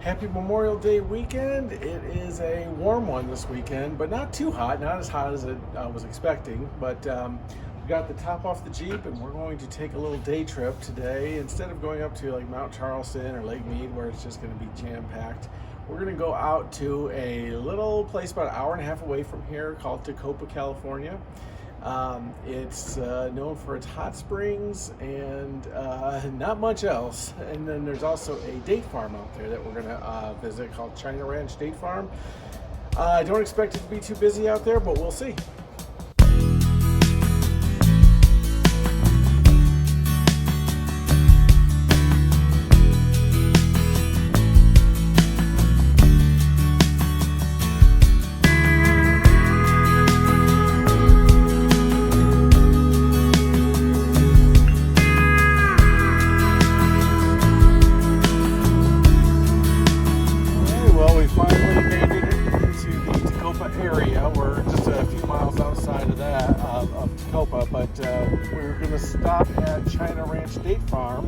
Happy Memorial Day weekend. It is a warm one this weekend, but not too hot, not as hot as I was expecting. But we got the top off the Jeep and we're going to take a little day trip today. Instead of going up to like Mount Charleston or Lake Mead where it's just going to be jam-packed, we're going to go out to a little place about an hour and a half away from here called Tecopa, California. It's known for its hot springs and not much else. And then there's also a date farm out there that we're going to visit called China Ranch Date Farm. I don't expect it to be too busy out there, but we'll see. But we're going to stop at China Ranch Date Farm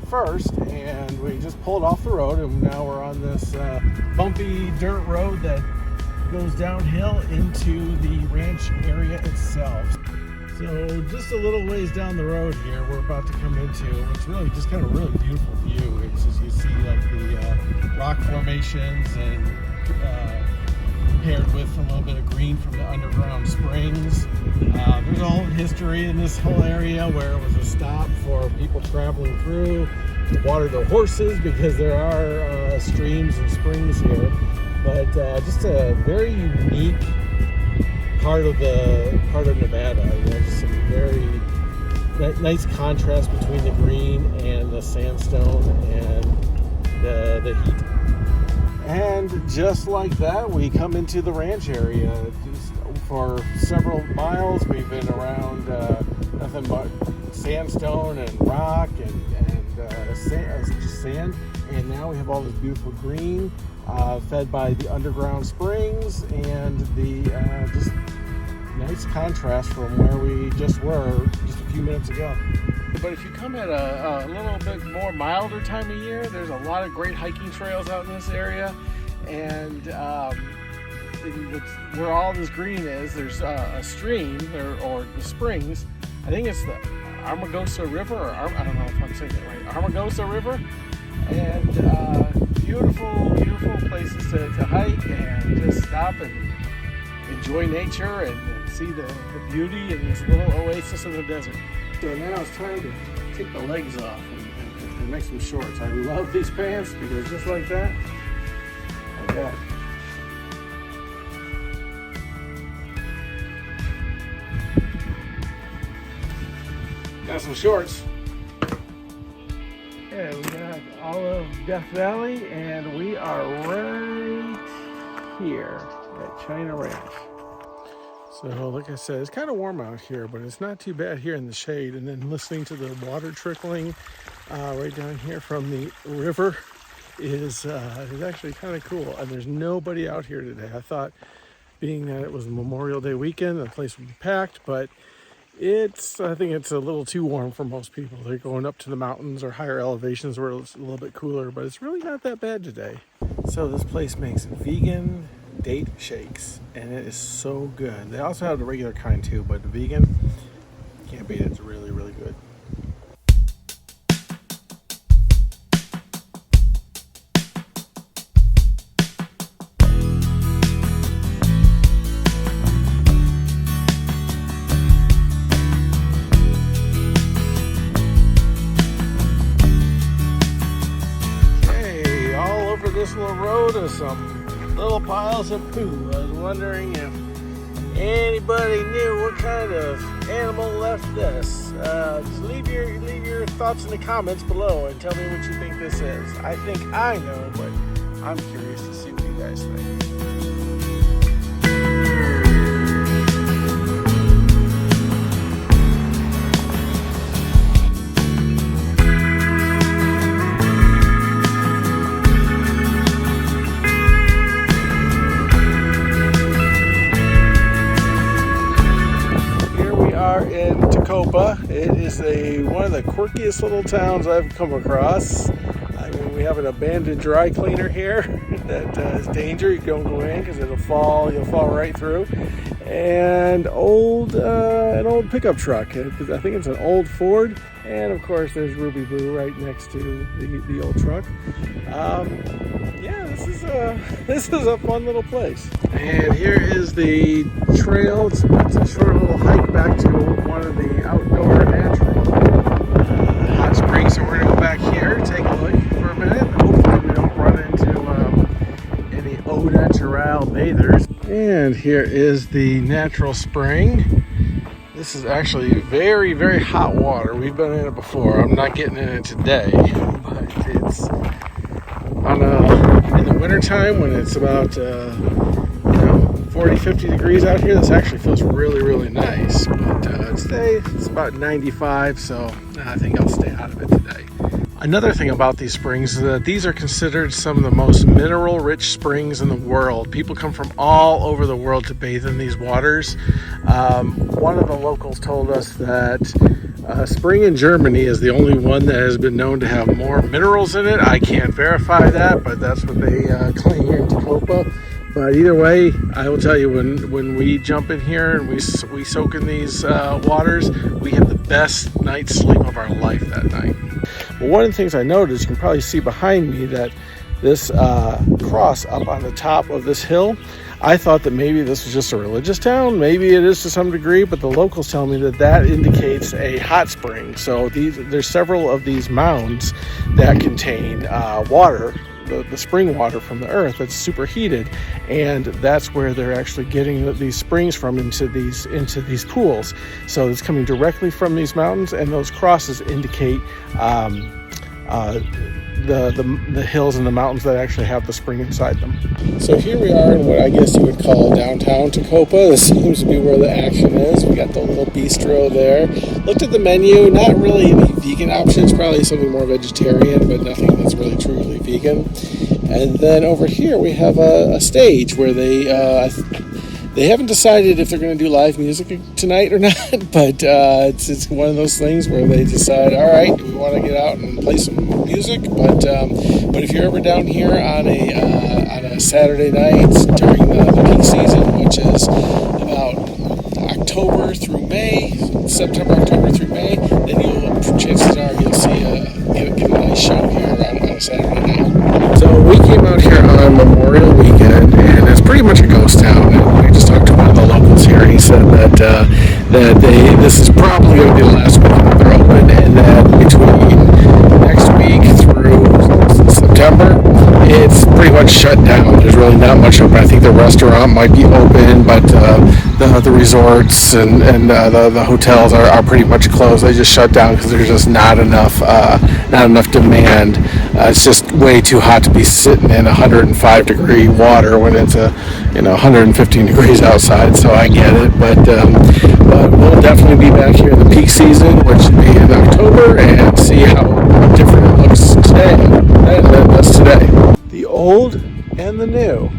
first, and we just pulled off the road and now we're on this bumpy dirt road that goes downhill into the ranch area itself. So just a little ways down the road here we're about to come into, it's really just kind of a really beautiful view. It's just, you see like the rock formations and paired with a little bit of green from the underground springs. There's a whole history in this whole area where it was a stop for people traveling through to water their horses because there are streams and springs here. But just a very unique part of Nevada. You know, just some very nice contrast between the green and the sandstone and the heat. And just like that, we come into the ranch area. Just for several miles, we've been around nothing but sandstone and rock and sand. And now we have all this beautiful green, fed by the underground springs and the just nice contrast from where we just were just a few minutes ago. But if you come at a little bit more milder time of year, there's a lot of great hiking trails out in this area. And where all this green is, there's a stream or the springs. I think it's the Armagosa River, or I don't know if I'm saying it right, Armagosa River. And beautiful, beautiful places to hike and just stop and enjoy nature and see the beauty in this little oasis in the desert. So now it's time to take the legs off and make some shorts. I love these pants because just like that, like that. Got some shorts. Yeah, we got all of Death Valley and we are right here at China Ranch. So like I said, it's kind of warm out here, but it's not too bad here in the shade. And then listening to the water trickling right down here from the river is actually kind of cool. And there's nobody out here today. I thought, being that it was Memorial Day weekend, the place would be packed, but I think it's a little too warm for most people. They're going up to the mountains or higher elevations where it's a little bit cooler, but it's really not that bad today. So this place makes vegan date shakes and it is so good. They also have the regular kind too, but the vegan, can't beat it. It's really, really good. Okay, all over this little road is some little piles of poo. I was wondering if anybody knew what kind of animal left this. Just leave your thoughts in the comments below and tell me what you think this is. I think I know, but I'm curious to see what you guys think. In Tecopa. It is one of the quirkiest little towns I've come across. I mean, We have an abandoned dry cleaner here that is danger. You don't go in because you'll fall right through. And an old pickup truck. I think it's an old Ford. And of course, there's Ruby Boo right next to the old truck. Yeah, this is a fun little place. And here is the trail. It's a short little hike back to one of the outdoor natural hot springs. So we're gonna go back here, take a look for a minute. Hopefully we don't run into any au naturel bathers. And here is the natural spring. This is actually very, very hot water. We've been in it before. I'm not getting in it today, but it's in the wintertime when it's about 40, 50 degrees out here. This actually feels really, really nice. But today it's about 95, so I think I'll stay out of it today. Another thing about these springs is that these are considered some of the most mineral-rich springs in the world. People come from all over the world to bathe in these waters. One of the locals told us that a spring in Germany is the only one that has been known to have more minerals in it. I can't verify that, but that's what they claim here in Tecopa. But either way, I will tell you, when we jump in here and we soak in these waters, we have the best night's sleep of our life that night. But one of the things I noticed, you can probably see behind me, that this cross up on the top of this hill, I thought that maybe this was just a religious town. Maybe it is to some degree, but the locals tell me that indicates a hot spring. So there's several of these mounds that contain water, the spring water from the earth that's superheated, and that's where they're actually getting these springs from into these pools. So it's coming directly from these mountains, and those crosses indicate the hills and the mountains that actually have the spring inside them. So here we are in what I guess you would call downtown Tecopa. This seems to be where the action is. We got the little bistro there. Looked at the menu, not really any vegan options, probably something more vegetarian, but nothing that's really truly vegan. And then over here we have a stage where they haven't decided if they're going to do live music tonight or not, but it's one of those things where they decide, all right, we want to get out and play some music, but if you're ever down here on a Saturday night during the peak season, which is about October through May, September, October through May, then chances are you'll see get a nice show here on a Saturday night. So we came out here on Memorial Weekend, and it's pretty much a ghost town. And we just talked to one of the locals here. He said that this is probably going to be the last weekend that they're open, and that between next week through September, it's pretty much shut down. There's really not much open. I think the restaurant might be open, but the resorts and the hotels are pretty much closed. They just shut down because there's just not enough demand. It's just way too hot to be sitting in 105 degree water when it's 115 degrees outside. So I get it, but we'll definitely be back here in the peak season, which should be in October, and see how different it looks today than it does today. The old and the new.